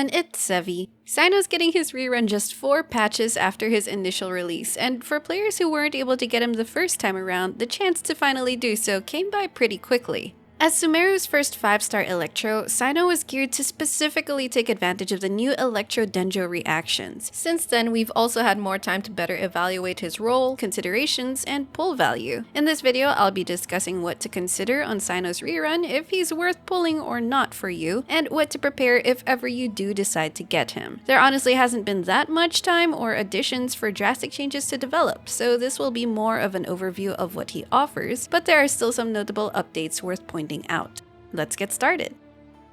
everyone, it's Sevi. Cyno's getting his rerun just 4 patches after his initial release, and for players who weren't able to get him the first time around, the chance to finally do so came by pretty quickly. As Sumeru's first 5-star Electro, Cyno was geared to specifically take advantage of the new Electro Denjo reactions. Since then, we've also had more time to better evaluate his role, considerations, and pull value. In this video, I'll be discussing what to consider on Cyno's rerun, if he's worth pulling or not for you, and what to prepare if ever you do decide to get him. There honestly hasn't been that much time or additions for drastic changes to develop, so this will be more of an overview of what he offers, but there are still some notable updates worth pointing out. Let's get started.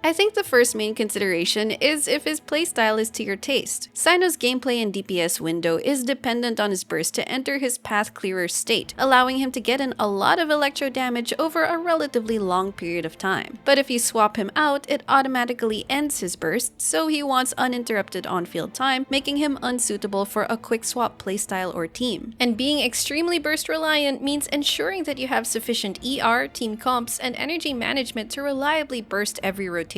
I think the first main consideration is if his playstyle is to your taste. Cyno's gameplay and DPS window is dependent on his burst to enter his path clearer state, allowing him to get in a lot of electro damage over a relatively long period of time. But if you swap him out, it automatically ends his burst, so he wants uninterrupted on-field time, making him unsuitable for a quick swap playstyle or team. And being extremely burst reliant means ensuring that you have sufficient ER, team comps, and energy management to reliably burst every rotation.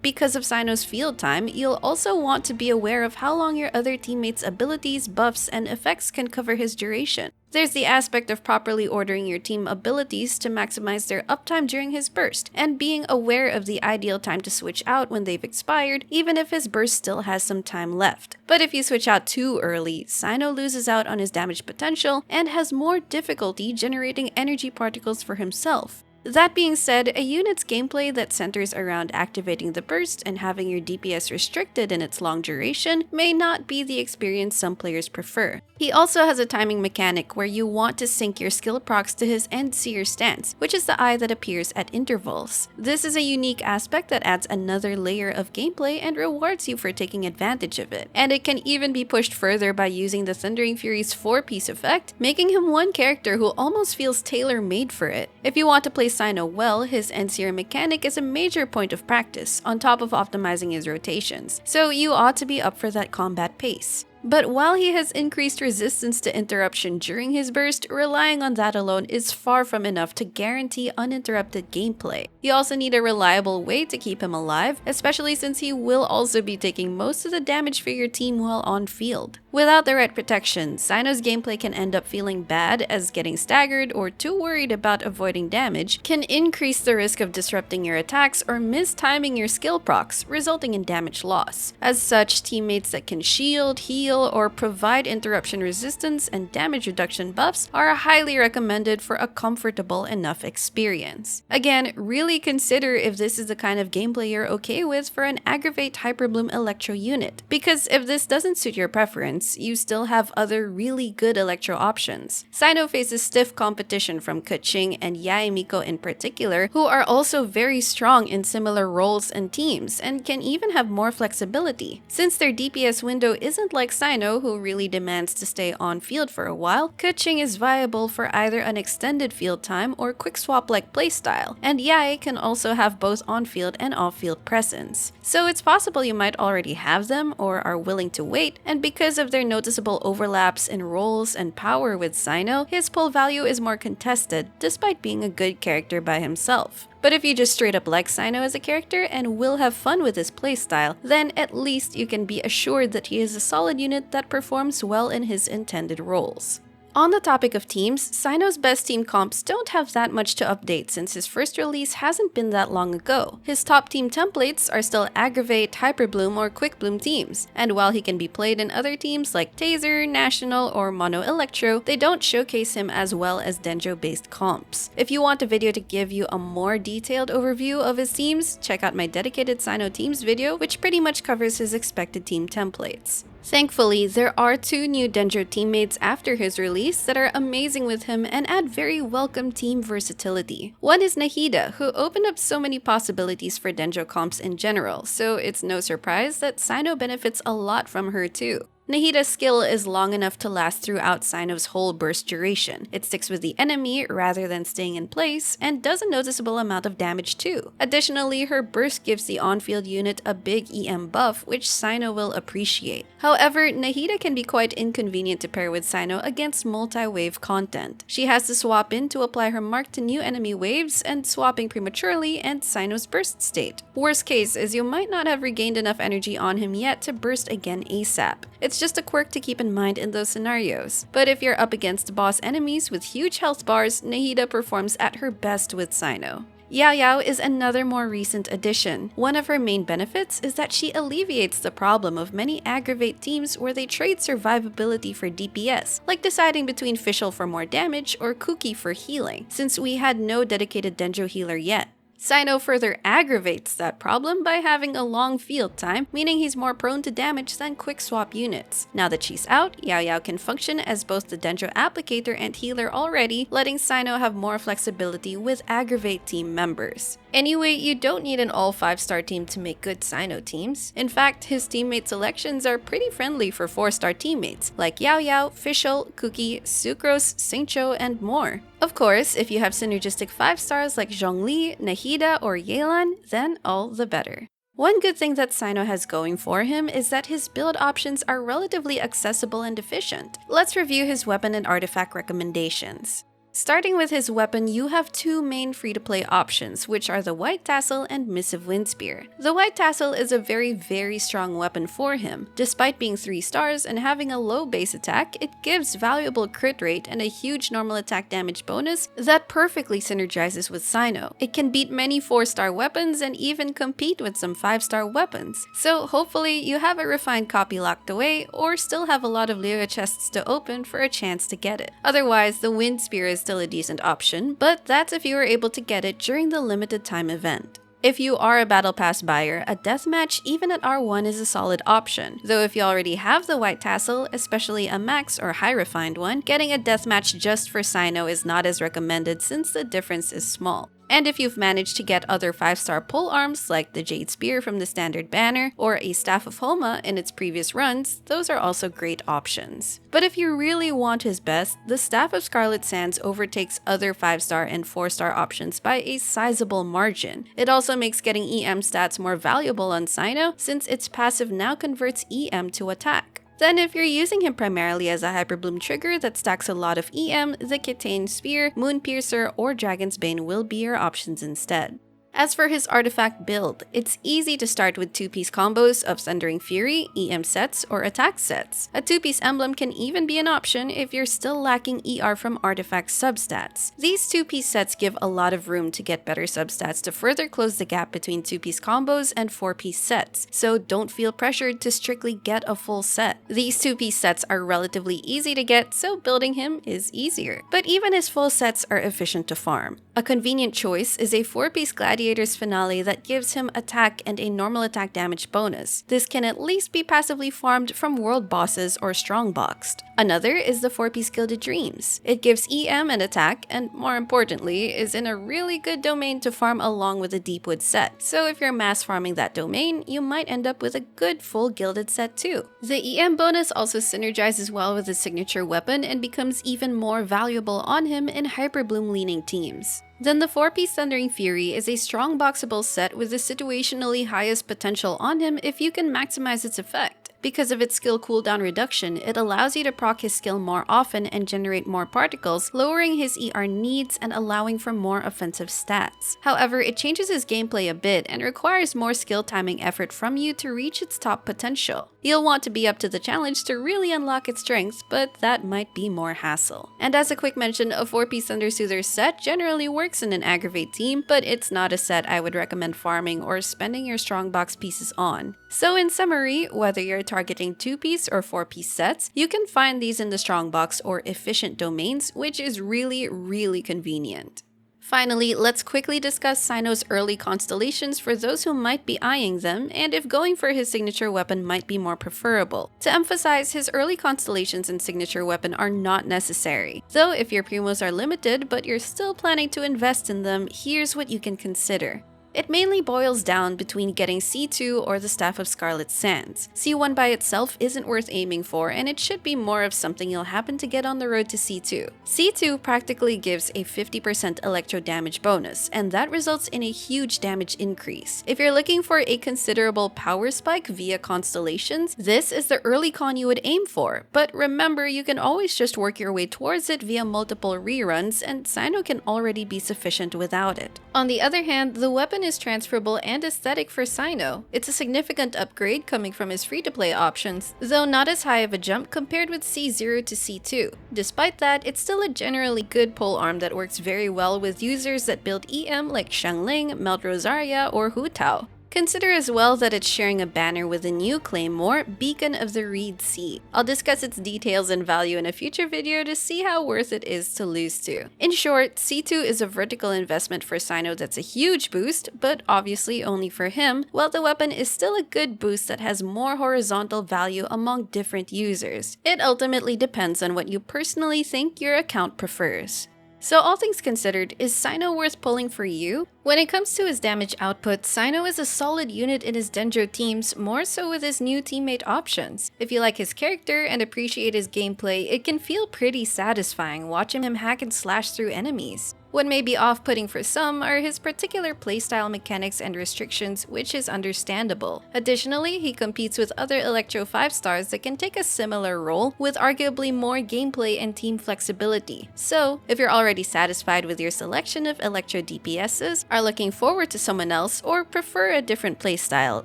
Because of Cyno's field time, you'll also want to be aware of how long your other teammates' abilities, buffs, and effects can cover his duration. There's the aspect of properly ordering your team abilities to maximize their uptime during his burst, and being aware of the ideal time to switch out when they've expired, even if his burst still has some time left. But if you switch out too early, Cyno loses out on his damage potential and has more difficulty generating energy particles for himself. That being said, a unit's gameplay that centers around activating the burst and having your DPS restricted in its long duration may not be the experience some players prefer. He also has a timing mechanic where you want to sync your skill procs to his end seer stance, which is the eye that appears at intervals. This is a unique aspect that adds another layer of gameplay and rewards you for taking advantage of it. And it can even be pushed further by using the Thundering Fury's 4-piece effect, making him one character who almost feels tailor-made for it. If you want to play Cyno well, his end-seer mechanic is a major point of practice, on top of optimizing his rotations, so you ought to be up for that combat pace. But while he has increased resistance to interruption during his burst, relying on that alone is far from enough to guarantee uninterrupted gameplay. You also need a reliable way to keep him alive, especially since he will also be taking most of the damage for your team while on field. Without the right protection, Cyno's gameplay can end up feeling bad, as getting staggered or too worried about avoiding damage can increase the risk of disrupting your attacks or mistiming your skill procs, resulting in damage loss. As such, teammates that can shield, heal, or provide interruption resistance and damage reduction buffs are highly recommended for a comfortable enough experience. Again, really consider if this is the kind of gameplay you're okay with for an Aggravate Hyperbloom Electro unit, because if this doesn't suit your preference, you still have other really good Electro options. Cyno faces stiff competition from Keqing and Yae in particular, who are also very strong in similar roles and teams, and can even have more flexibility. Since their DPS window isn't like Cyno, who really demands to stay on field for a while, Keqing is viable for either an extended field time or quick swap like playstyle, and Yae can also have both on-field and off-field presence. So it's possible you might already have them or are willing to wait, and because of their noticeable overlaps in roles and power with Cyno, his pull value is more contested, despite being a good character by himself. But if you just straight up like Cyno as a character and will have fun with his playstyle, then at least you can be assured that he is a solid unit that performs well in his intended roles. On the topic of teams, Cyno's best team comps don't have that much to update since his first release hasn't been that long ago. His top team templates are still Aggravate, Hyperbloom, or Quick Bloom teams, and while he can be played in other teams like Taser, National, or Mono Electro, they don't showcase him as well as Denjo-based comps. If you want a video to give you a more detailed overview of his teams, check out my dedicated Cyno teams video, which pretty much covers his expected team templates. Thankfully, there are 2 new Denjo teammates after his release that are amazing with him and add very welcome team versatility. One is Nahida, who opened up so many possibilities for Denjo comps in general, so it's no surprise that Cyno benefits a lot from her too. Nahida's skill is long enough to last throughout Cyno's whole burst duration. It sticks with the enemy rather than staying in place, and does a noticeable amount of damage too. Additionally, her burst gives the on-field unit a big EM buff, which Cyno will appreciate. However, Nahida can be quite inconvenient to pair with Cyno against multi-wave content. She has to swap in to apply her mark to new enemy waves, and swapping prematurely ends Cyno's burst state. Worst case is you might not have regained enough energy on him yet to burst again ASAP. It's just a quirk to keep in mind in those scenarios. But if you're up against boss enemies with huge health bars, Nahida performs at her best with Cyno. Yae is another more recent addition. One of her main benefits is that she alleviates the problem of many aggravate teams where they trade survivability for DPS, like deciding between Fischl for more damage or Keqing for healing, since we had no dedicated Denjo healer yet. Cyno further aggravates that problem by having a long field time, meaning he's more prone to damage than quick swap units. Now that she's out, Yae can function as both the Denjo applicator and healer already, letting Cyno have more flexibility with aggravate team members. Anyway, you don't need an all 5-star team to make good Cyno teams. In fact, his teammate selections are pretty friendly for 4-star teammates, like Yae, Fischl, Keqing, Sucrose, Xingqiu, and more. Of course, if you have synergistic 5-stars like Zhongli, Nahida, or Yelan, then all the better. One good thing that Cyno has going for him is that his build options are relatively accessible and efficient. Let's review his weapon and artifact recommendations. Starting with his weapon, you have two main free-to-play options, which are the White Tassel and Missive Windspear. The White Tassel is a very strong weapon for him. Despite being 3 stars and having a low base attack, it gives valuable crit rate and a huge normal attack damage bonus that perfectly synergizes with Cyno. It can beat many 4-star weapons and even compete with some 5-star weapons. So hopefully you have a refined copy locked away, or still have a lot of Leo chests to open for a chance to get it. Otherwise, the Windspear is still a decent option, but that's if you are able to get it during the limited time event. If you are a Battle Pass buyer, a deathmatch even at R1 is a solid option, though if you already have the White Tassel, especially a max or high refined one, getting a deathmatch just for Cyno is not as recommended since the difference is small. And if you've managed to get other 5-star pole arms like the Jade Spear from the standard banner or a Staff of Homa in its previous runs, those are also great options. But if you really want his best, the Staff of Scarlet Sands overtakes other 5-star and 4-star options by a sizable margin. It also makes getting EM stats more valuable on Cyno since its passive now converts EM to attack. Then if you're using him primarily as a Hyperbloom trigger that stacks a lot of EM, the Keqing Spear, Moon Piercer, or Dragon's Bane will be your options instead. As for his artifact build, it's easy to start with 2-piece combos of Sundering Fury, EM sets, or attack sets. A 2-piece emblem can even be an option if you're still lacking ER from artifact substats. These 2-piece sets give a lot of room to get better substats to further close the gap between 2-piece combos and 4-piece sets, so don't feel pressured to strictly get a full set. These 2-piece sets are relatively easy to get, so building him is easier. But even his full sets are efficient to farm. A convenient choice is a 4-piece Gladiator's Finale that gives him attack and a normal attack damage bonus. This can at least be passively farmed from world bosses or strongboxed. Another is the 4-piece Gilded Dreams. It gives EM and attack, and more importantly, is in a really good domain to farm along with the Deepwood set. So if you're mass farming that domain, you might end up with a good full gilded set too. The EM bonus also synergizes well with his signature weapon and becomes even more valuable on him in Hyperbloom leaning teams. Then the 4-piece Thundering Fury is a strong boxable set with the situationally highest potential on him if you can maximize its effect. Because of its skill cooldown reduction, it allows you to proc his skill more often and generate more particles, lowering his ER needs and allowing for more offensive stats. However, it changes his gameplay a bit and requires more skill timing effort from you to reach its top potential. You'll want to be up to the challenge to really unlock its strengths, but that might be more hassle. And as a quick mention, a 4-piece Thunder Soother set generally works in an aggravate team, but it's not a set I would recommend farming or spending your strongbox pieces on. So in summary, whether you're targeting 2-piece or 4-piece sets, you can find these in the strongbox or efficient domains, which is really convenient. Finally, let's quickly discuss Cyno's early constellations for those who might be eyeing them, and if going for his signature weapon might be more preferable. To emphasize, his early constellations and signature weapon are not necessary. Though if your primos are limited but you're still planning to invest in them, here's what you can consider. It mainly boils down between getting C2 or the Staff of Scarlet Sands. C1 by itself isn't worth aiming for, and it should be more of something you'll happen to get on the road to C2. C2 practically gives a 50% electro damage bonus, and that results in a huge damage increase. If you're looking for a considerable power spike via Constellations, this is the early con you would aim for, but remember, you can always just work your way towards it via multiple reruns, and Cyno can already be sufficient without it. On the other hand, the weapon is transferable and aesthetic for Cyno. It's a significant upgrade coming from his free-to-play options, though not as high of a jump compared with C0 to C2. Despite that, it's still a generally good polearm that works very well with users that build EM like Xiangling, Melt Rosaria, or Hu Tao. Consider as well that it's sharing a banner with a new claymore, Beacon of the Reed Sea. I'll discuss its details and value in a future video to see how worth it is to lose to. In short, C2 is a vertical investment for Cyno that's a huge boost, but obviously only for him, while the weapon is still a good boost that has more horizontal value among different users. It ultimately depends on what you personally think your account prefers. So all things considered, is Cyno worth pulling for you? When it comes to his damage output, Cyno is a solid unit in his Dendro teams, more so with his new teammate options. If you like his character and appreciate his gameplay, it can feel pretty satisfying watching him hack and slash through enemies. What may be off-putting for some are his particular playstyle mechanics and restrictions, which is understandable. Additionally, he competes with other Electro 5-stars that can take a similar role with arguably more gameplay and team flexibility. So, if you're already satisfied with your selection of Electro DPSes, are looking forward to someone else, or prefer a different playstyle,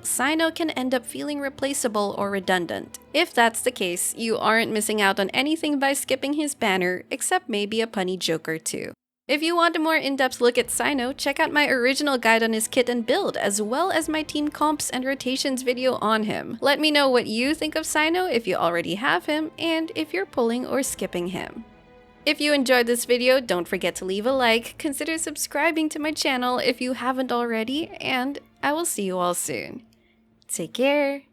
Cyno can end up feeling replaceable or redundant. If that's the case, you aren't missing out on anything by skipping his banner, except maybe a punny joke or two. If you want a more in-depth look at Cyno, check out my original guide on his kit and build, as well as my team comps and rotations video on him. Let me know what you think of Cyno if you already have him, and if you're pulling or skipping him. If you enjoyed this video, don't forget to leave a like, consider subscribing to my channel if you haven't already, and I will see you all soon. Take care!